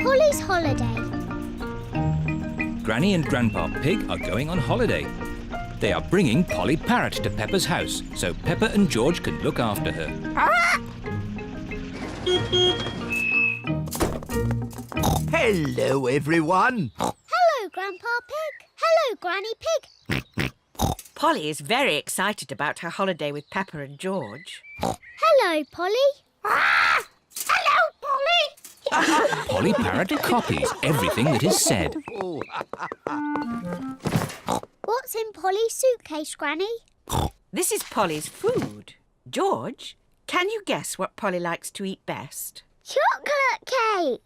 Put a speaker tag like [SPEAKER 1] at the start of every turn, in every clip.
[SPEAKER 1] Polly's holiday.
[SPEAKER 2] Granny and Grandpa Pig are going on holiday. They are bringing Polly Parrot to Peppa's house so Peppa and George can look after her.
[SPEAKER 3] Hello, everyone.
[SPEAKER 1] Hello, Grandpa Pig. Hello, Granny Pig.
[SPEAKER 4] Polly is very excited about her holiday with Peppa and George.
[SPEAKER 1] Hello, Polly. Hello, Polly.
[SPEAKER 2] Polly Parrot copies everything that is said.
[SPEAKER 1] What's in Polly's suitcase, Granny?
[SPEAKER 4] This is Polly's food. George, can you guess what Polly likes to eat best?
[SPEAKER 1] Chocolate cake.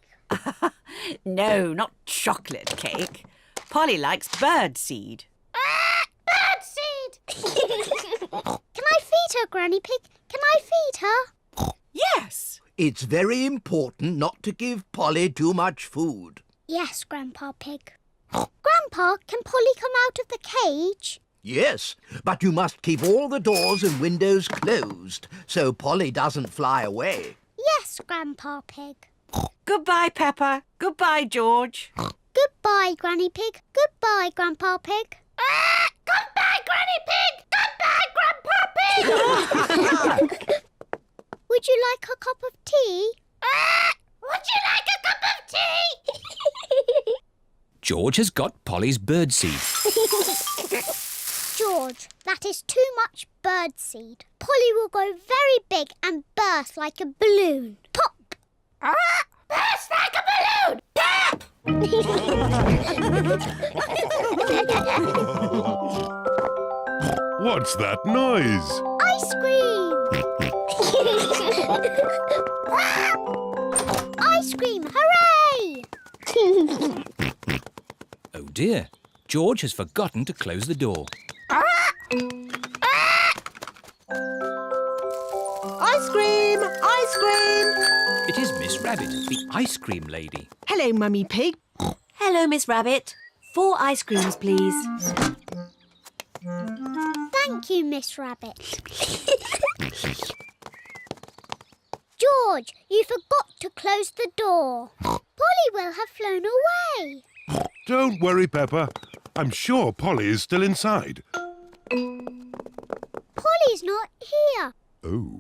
[SPEAKER 4] No, not chocolate cake. Polly likes birdseed.
[SPEAKER 1] Birdseed. Can I feed her, Granny Pig? Can I feed her?
[SPEAKER 4] Yes.
[SPEAKER 3] It's very important not to give Polly too much food.
[SPEAKER 1] Yes, Grandpa Pig. Grandpa, can Polly come out of the cage?
[SPEAKER 3] Yes, but you must keep all the doors and windows closed so Polly doesn't fly away.
[SPEAKER 1] Yes, Grandpa Pig.
[SPEAKER 4] Goodbye, Peppa. Goodbye, George.
[SPEAKER 1] Goodbye, Granny Pig. Goodbye, Grandpa Pig. Goodbye, Granny Pig. Goodbye, Grandpa Pig. Would you like a cup of tea? Would you like a cup of tea?
[SPEAKER 2] George has got Polly's birdseed.
[SPEAKER 1] George, that is too much birdseed. Polly will go very big and burst like a balloon. Pop! Burst like a balloon! Pop!
[SPEAKER 5] What's that noise?
[SPEAKER 1] Ice cream! Ice cream, hooray!
[SPEAKER 2] Oh dear, George has forgotten to close the door.
[SPEAKER 4] Ice cream! Ice cream!
[SPEAKER 2] It is Miss Rabbit, the ice cream lady.
[SPEAKER 4] Hello, Mummy Pig.
[SPEAKER 6] Hello, Miss Rabbit. 4 ice creams, please.
[SPEAKER 1] Thank you, Miss Rabbit. George, you forgot to close the door. Polly will have flown away.
[SPEAKER 5] Don't worry, Peppa. I'm sure Polly is still inside.
[SPEAKER 1] Polly's not here.
[SPEAKER 5] Oh.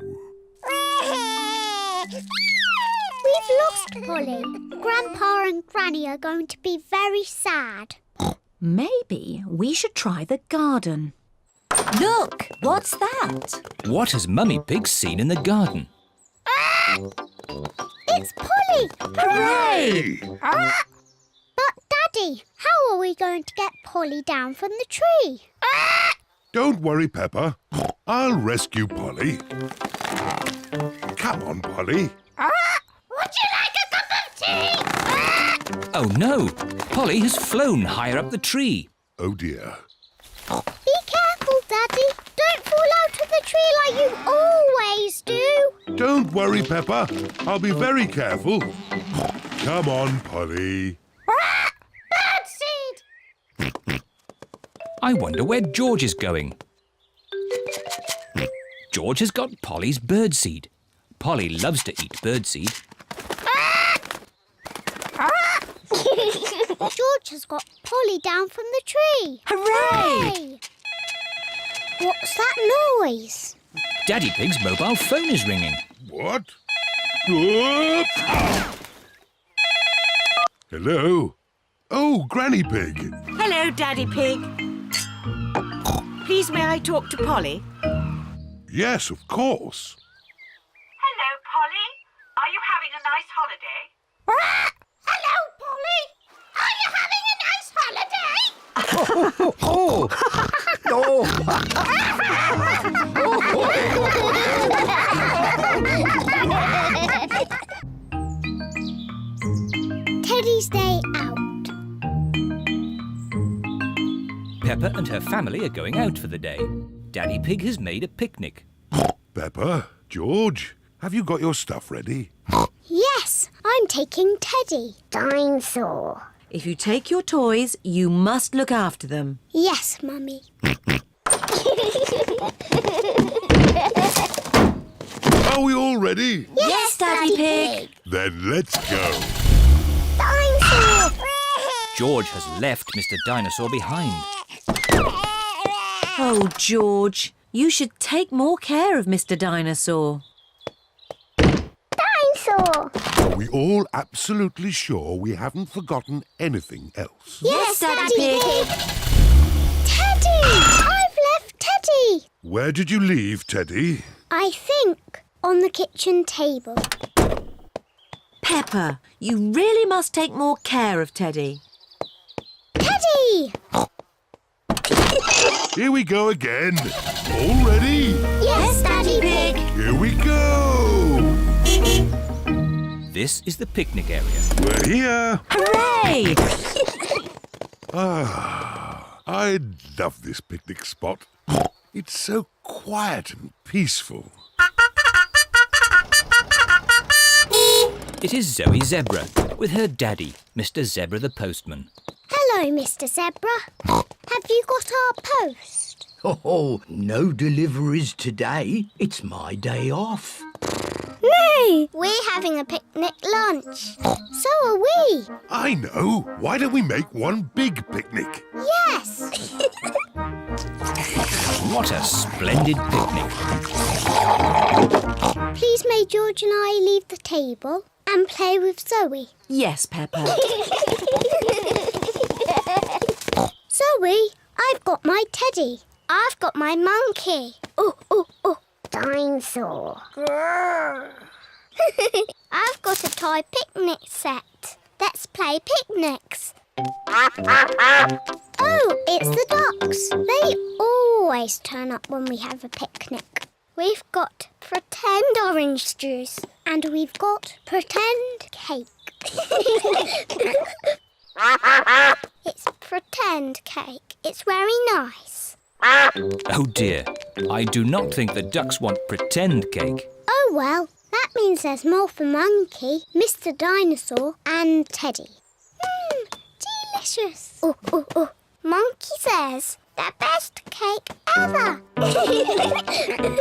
[SPEAKER 1] We've lost Polly. Grandpa and Granny are going to be very sad.
[SPEAKER 6] Maybe we should try the garden. Look! What's that?
[SPEAKER 2] What has Mummy Pig seen in the garden?
[SPEAKER 1] It's Polly!
[SPEAKER 5] Hooray!
[SPEAKER 1] But, Daddy, how are we going to get Polly down from the tree?
[SPEAKER 5] Don't worry, Peppa. I'll rescue Polly. Come on, Polly.
[SPEAKER 1] Would you like a cup of tea?
[SPEAKER 2] Oh no, Polly has flown higher up the tree.
[SPEAKER 5] Oh, dear.
[SPEAKER 1] Be careful, Daddy. Don't fall out of the tree like you always do.
[SPEAKER 5] Don't worry, Peppa. I'll be very careful. Come on, Polly.
[SPEAKER 1] Birdseed!
[SPEAKER 2] I wonder where George is going. George has got Polly's birdseed. Polly loves to eat birdseed.
[SPEAKER 1] George has got Polly down from the tree.
[SPEAKER 6] Hooray!
[SPEAKER 1] What's that noise?
[SPEAKER 2] Daddy Pig's mobile phone is ringing.
[SPEAKER 5] What? Whoop! Hello? Oh, Granny Pig.
[SPEAKER 4] Hello, Daddy Pig. Please, may I talk to Polly?
[SPEAKER 5] Yes, of course.
[SPEAKER 4] Hello, Polly. Are you having a nice holiday?
[SPEAKER 1] Hello, Polly. Are you having a nice holiday?
[SPEAKER 3] Oh!
[SPEAKER 1] Teddy's day out.
[SPEAKER 2] Peppa and her family are going out for the day. Daddy Pig has made a picnic.
[SPEAKER 5] Peppa, George, have you got your stuff ready?
[SPEAKER 1] Yes, I'm taking Teddy. Dine-saw.
[SPEAKER 6] If you take your toys, you must look after them.
[SPEAKER 1] Yes, Mummy.
[SPEAKER 5] Are we all ready?
[SPEAKER 6] Yes, Daddy Pig.
[SPEAKER 5] Then let's go.
[SPEAKER 1] Dinosaur!
[SPEAKER 2] George has left Mr. Dinosaur behind.
[SPEAKER 6] Oh, George, you should take more care of Mr. Dinosaur.
[SPEAKER 1] Dinosaur!
[SPEAKER 5] Are we all absolutely sure we haven't forgotten anything else?
[SPEAKER 6] Yes, Daddy Pig.
[SPEAKER 1] Teddy! I've left Teddy!
[SPEAKER 5] Where did you leave Teddy?
[SPEAKER 1] I think on the kitchen table.
[SPEAKER 6] Peppa, you really must take more care of Teddy.
[SPEAKER 1] Teddy!
[SPEAKER 5] Here we go again. All ready?
[SPEAKER 1] Yes, Daddy Pig!
[SPEAKER 5] Here we go.
[SPEAKER 2] This is the picnic area.
[SPEAKER 5] We're here.
[SPEAKER 6] Hooray!
[SPEAKER 5] I love this picnic spot. It's so quiet and peaceful.
[SPEAKER 2] It is Zoe Zebra with her daddy, Mr. Zebra the postman.
[SPEAKER 1] Hello, Mr. Zebra. Have you got our post?
[SPEAKER 3] Oh, no deliveries today. It's my day off.
[SPEAKER 1] No! We're having a picnic lunch. So are we.
[SPEAKER 5] I know. Why don't we make one big picnic?
[SPEAKER 1] Yes!
[SPEAKER 2] What a splendid picnic.
[SPEAKER 1] Please may George and I leave the table and play with Zoe.
[SPEAKER 6] Yes, Peppa.
[SPEAKER 1] Zoe, I've got my teddy. I've got my monkey. Oh, oh, oh. Dinosaur. I've got a toy picnic set. Let's play picnics. Oh, it's the ducks. They always turn up when we have a picnic. We've got pretend orange juice and we've got pretend cake. It's pretend cake. It's very nice.
[SPEAKER 2] Oh dear, I do not think the ducks want pretend cake.
[SPEAKER 1] Oh well, that means there's more for Monkey, Mr. Dinosaur and Teddy. Delicious. Oh, oh, oh. Monkey says the best cake ever.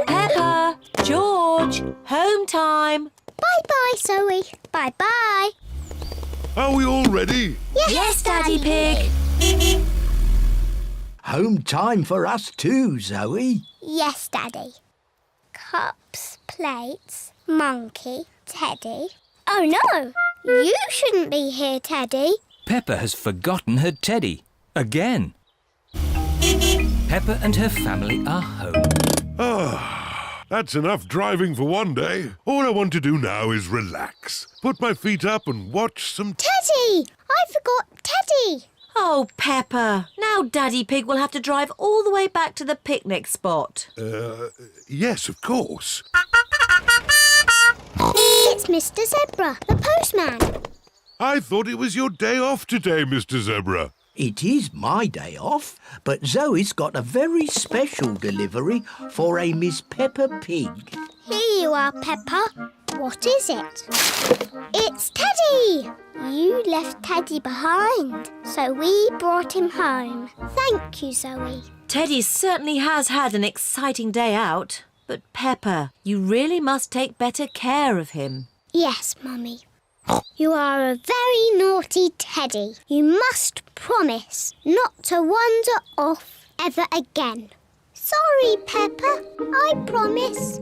[SPEAKER 6] Peppa, George, home time.
[SPEAKER 1] Bye-bye, Zoe. Bye-bye.
[SPEAKER 5] Are we all ready?
[SPEAKER 6] Yes, Daddy Pig.
[SPEAKER 3] Home time for us too, Zoe.
[SPEAKER 1] Yes, Daddy. Cups, plates, Monkey, Teddy. Oh, no. You shouldn't be here, Teddy.
[SPEAKER 2] Peppa has forgotten her teddy. Again. Peppa and her family are home.
[SPEAKER 5] That's enough driving for one day. All I want to do now is relax. Put my feet up and watch some...
[SPEAKER 1] Teddy! I forgot Teddy.
[SPEAKER 6] Oh, Peppa. Now Daddy Pig will have to drive all the way back to the picnic spot.
[SPEAKER 5] Yes, of course.
[SPEAKER 1] It's Mr. Zebra, the postman.
[SPEAKER 5] I thought it was your day off today, Mr. Zebra.
[SPEAKER 3] It is my day off, but Zoe's got a very special delivery for a Miss Peppa Pig.
[SPEAKER 1] Here you are, Peppa. What is it? It's Teddy! You left Teddy behind, so we brought him home. Thank you, Zoe.
[SPEAKER 6] Teddy certainly has had an exciting day out. But Peppa, you really must take better care of him.
[SPEAKER 1] Yes, Mummy. You are a very naughty Teddy. You must promise not to wander off ever again. Sorry, Peppa. I promise.